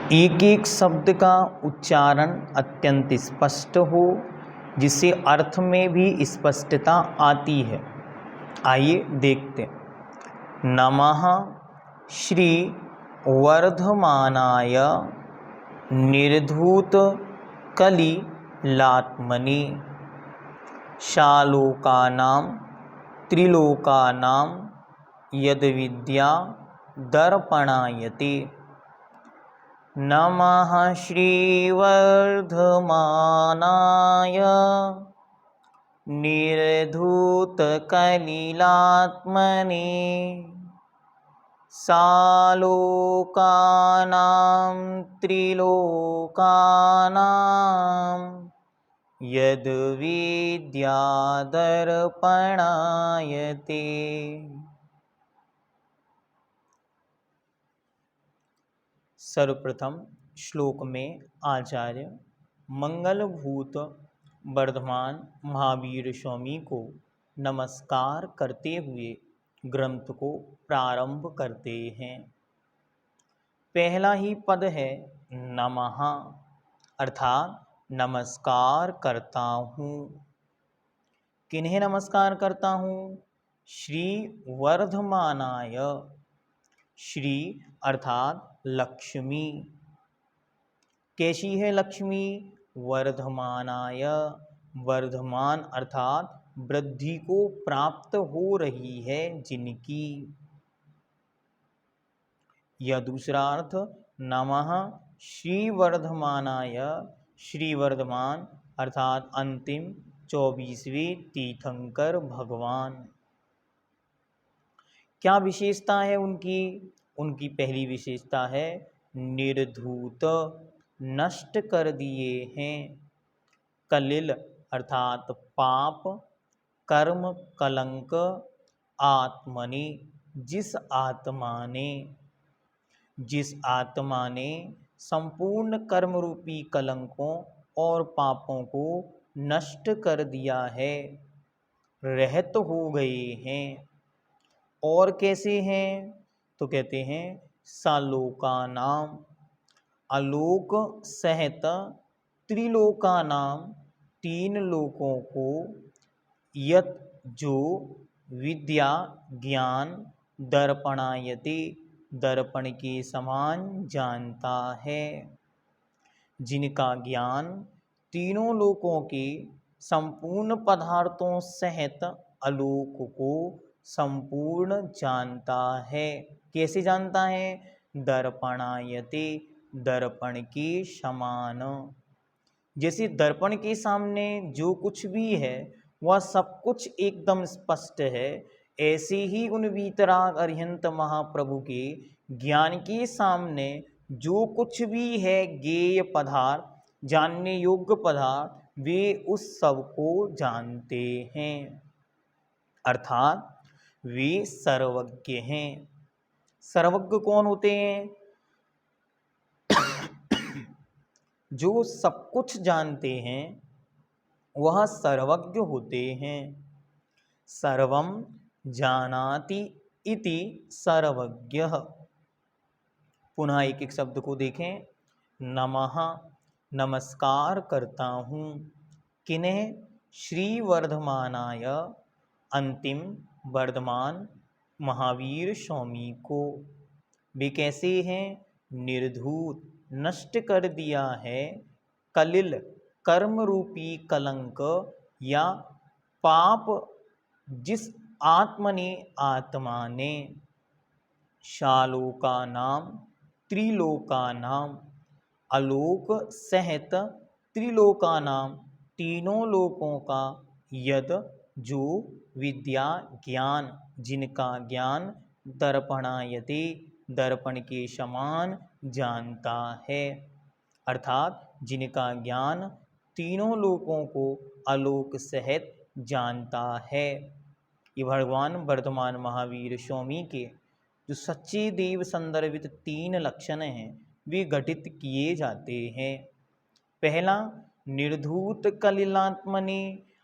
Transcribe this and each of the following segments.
एक एक शब्द का उच्चारण अत्यंत स्पष्ट हो, जिससे अर्थ में भी स्पष्टता आती है। आइए देखते हैं। नमः श्री वर्धमानाय निर्धूत कलिलात्मने शालोकानां त्रिलोकानां यद्विद्या दर्पणायते। नमः श्रीवर्धमानाय निर्धूतकलिलात्मने सालोकानां त्रिलोकानां यद्विद्या दर्पणायते। सर्वप्रथम श्लोक में आचार्य मंगलभूत वर्धमान महावीर स्वामी को नमस्कार करते हुए ग्रंथ को प्रारंभ करते हैं। पहला ही पद है नमः, अर्थात नमस्कार करता हूँ। किन्हें नमस्कार करता हूँ? श्री वर्धमानाय। श्री अर्थात लक्ष्मी। कैसी है लक्ष्मी? वर्धमानाय। वर्धमान अर्थात वृद्धि को प्राप्त हो रही है जिनकी। यह दूसरा अर्थ नमः श्री वर्धमानाय। श्री वर्धमान अर्थात अंतिम 24वें तीर्थंकर भगवान। क्या विशेषता है उनकी? उनकी पहली विशेषता है निर्धूत, नष्ट कर दिए हैं। कलिल अर्थात पाप, कर्म कलंक, आत्मनि जिस आत्मा ने संपूर्ण कर्म रूपी कलंकों और पापों को नष्ट कर दिया है, रहित हो गए हैं। और कैसे हैं? तो कहते हैं सालोकानाम, आलोक सहित त्रिलोकानाम, तीन लोकों को, यत जो विद्या ज्ञान दर्पणायते दर्पण के समान जानता है। जिनका ज्ञान तीनों लोकों के संपूर्ण पदार्थों सहित आलोक को संपूर्ण जानता है। कैसे जानता है? दर्पणायते दर्पण के समान। जैसे दर्पण के सामने जो कुछ भी है वह सब कुछ एकदम स्पष्ट है, ऐसे ही उन वीतराग अरिहंत महाप्रभु के ज्ञान के सामने जो कुछ भी है ज्ञेय पदार्थ, जानने योग्य पदार्थ, वे उस सब को जानते हैं। अर्थात वे सर्वज्ञ हैं। सर्वज्ञ कौन होते हैं? जो सब कुछ जानते हैं वह सर्वज्ञ होते हैं। सर्वम जानाति इति सर्वज्ञः। पुनः एक एक शब्द को देखें। नमः नमस्कार करता हूँ। किन्हें? श्री वर्धमानाय अंतिम वर्धमान महावीर स्वामी को। वे कैसे हैं? निर्धूत नष्ट कर दिया है कलिल कर्म रूपी कलंक या पाप, जिस आत्मा ने शालोकानाम त्रिलोकानाम, आलोक सहित त्रिलोकानाम, तीनों लोकों का, यद जो विद्या ज्ञान, जिनका ज्ञान दर्पणायते दर्पण के समान जानता है। अर्थात जिनका ज्ञान तीनों लोकों को आलोक सहित जानता है। ये भगवान वर्धमान महावीर स्वामी के जो सच्चे देव संदर्भित 3 लक्षण हैं वे घटित किए जाते हैं। पहला निर्धूत कलिलात्मने,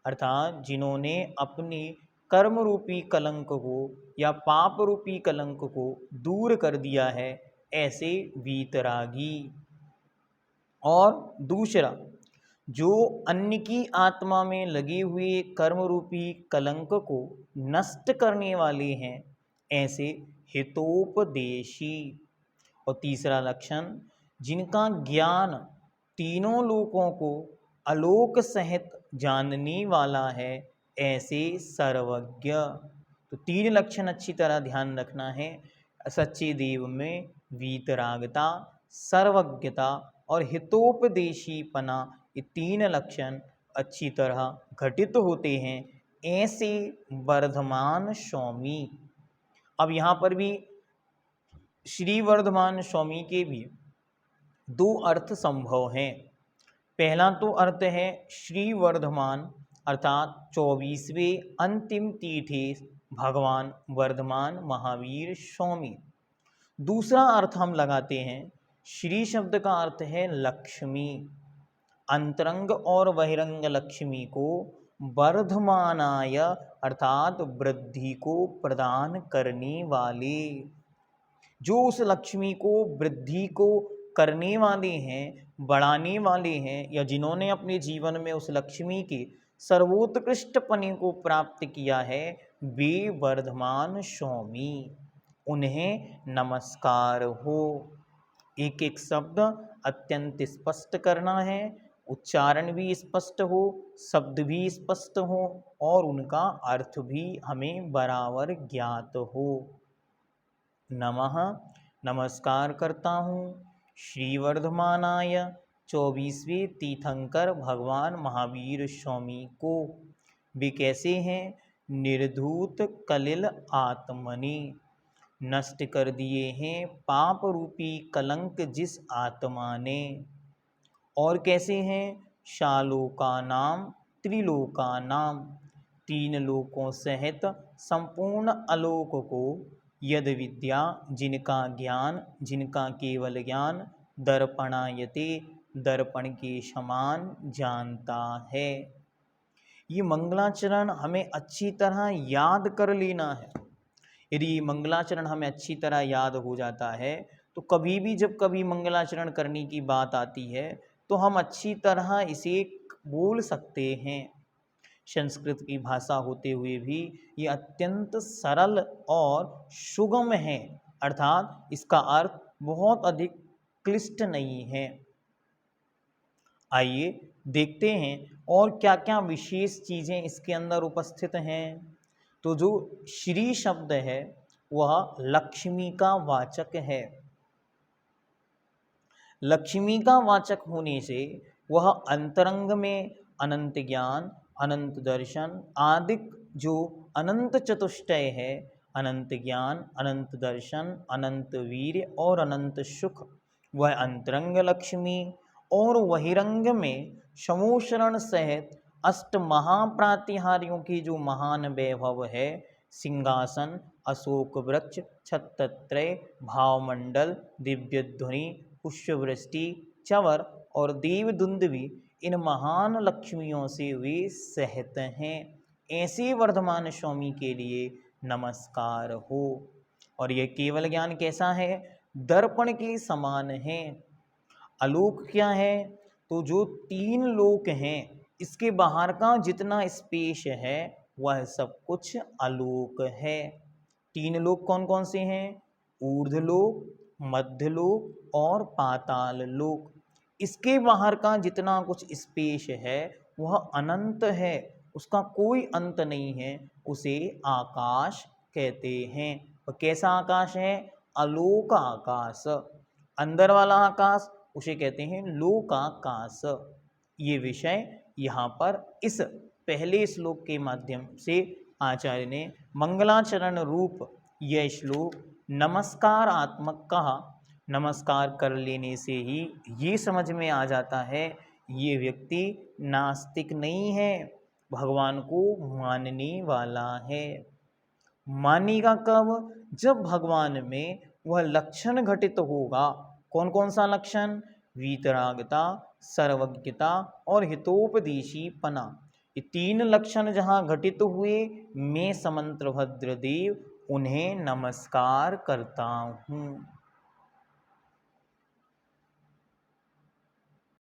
अर्थात जिन्होंने अपनी कर्म रूपी कलंक को या पाप रूपी कलंक को दूर कर दिया है, ऐसे वीतरागी। और दूसरा, जो अन्य की आत्मा में लगे हुए कर्म रूपी कलंक को नष्ट करने वाले हैं, ऐसे हितोपदेशी। और तीसरा लक्षण, जिनका ज्ञान तीनों लोकों को आलोक सहित जानने वाला है, ऐसे सर्वज्ञ। तो तीन लक्षण अच्छी तरह ध्यान रखना है। सच्चे देव में वीतरागता, सर्वज्ञता और हितोपदेशीपना, ये तीन लक्षण अच्छी तरह घटित होते हैं, ऐसे वर्धमान स्वामी। अब यहाँ पर भी श्री वर्धमान स्वामी के भी दो अर्थ संभव हैं। पहला तो अर्थ है श्री वर्धमान अर्थात 24वें अंतिम तीर्थेश भगवान वर्धमान महावीर स्वामी। दूसरा अर्थ हम लगाते हैं, श्री शब्द का अर्थ है लक्ष्मी, अंतरंग और बहिरंग लक्ष्मी को वर्धमानाय अर्थात वृद्धि को प्रदान करने वाले। जो उस लक्ष्मी को वृद्धि को करने वाले हैं, बढ़ाने वाले हैं, या जिन्होंने अपने जीवन में उस लक्ष्मी के सर्वोत्कृष्ट पने को प्राप्त किया है, वे वर्धमान स्वामी, उन्हें नमस्कार हो। एक एक शब्द अत्यंत स्पष्ट करना है, उच्चारण भी स्पष्ट हो, शब्द भी स्पष्ट हो और उनका अर्थ भी हमें बराबर ज्ञात हो। नमः, नमस्कार करता हूँ श्री वर्धमानाय 24वें तीर्थंकर भगवान महावीर स्वामी को। वे कैसे हैं? निर्धूत कलिल आत्मनि, नष्ट कर दिए हैं पाप रूपी कलंक जिस आत्मा ने। और कैसे हैं? शालोका नाम त्रिलोका नाम, तीन लोकों सहित संपूर्ण आलोक को यद विद्या, जिनका ज्ञान, जिनका केवल ज्ञान दर्पणायते, दर्पण के समान जानता है। ये मंगलाचरण हमें अच्छी तरह याद कर लेना है। यदि मंगलाचरण हमें अच्छी तरह याद हो जाता है तो कभी भी जब कभी मंगलाचरण करने की बात आती है तो हम अच्छी तरह इसे बोल सकते हैं। संस्कृत की भाषा होते हुए भी ये अत्यंत सरल और सुगम है, अर्थात इसका अर्थ बहुत अधिक क्लिष्ट नहीं है। आइए देखते हैं और क्या क्या विशेष चीज़ें इसके अंदर उपस्थित हैं। तो जो श्री शब्द है वह लक्ष्मी का वाचक है। लक्ष्मी का वाचक होने से वह अंतरंग में अनंत ज्ञान, अनंत दर्शन आदि जो अनंत चतुष्टय है, अनंत ज्ञान, अनंत दर्शन, अनंत वीर्य और अनंत सुख, वह अंतरंग लक्ष्मी। और बहिरंग में समोशरण सहित अष्ट महाप्रातिहार्यों की जो महान वैभव है, सिंहासन, अशोक वृक्ष, छत्रत्रय, भावमंडल, दिव्य ध्वनि, पुष्पवृष्टि, चवर और देवदुंदुभि, इन महान लक्ष्मियों से वे सहित हैं। ऐसे वर्धमान स्वामी के लिए नमस्कार हो। और यह केवल ज्ञान कैसा है? दर्पण के समान है। आलोक क्या है? तो जो तीन लोक हैं इसके बाहर का जितना स्पेस है वह सब कुछ आलोक है। तीन लोक कौन कौन से हैं? ऊर्ध्वलोक, मध्यलोक और पाताल लोक। इसके बाहर का जितना कुछ स्पेस है वह अनंत है, उसका कोई अंत नहीं है, उसे आकाश कहते हैं। और कैसा आकाश है? आलोक आकाश। अंदर वाला आकाश उसे कहते हैं लोकाकाश। ये विषय यहाँ पर इस पहले श्लोक के माध्यम से आचार्य ने मंगलाचरण रूप यह श्लोक नमस्कारात्मक कहा। नमस्कार कर लेने से ही ये समझ में आ जाता है ये व्यक्ति नास्तिक नहीं है, भगवान को मानने वाला है। मानेगा कब? जब भगवान में वह लक्षण घटित होगा। कौन कौन सा लक्षण? वीतरागता, सर्वज्ञता और हितोपदेशीपना। ये तीन लक्षण जहाँ घटित हुए, मैं समंत्र भद्रदेव उन्हें नमस्कार करता हूँ।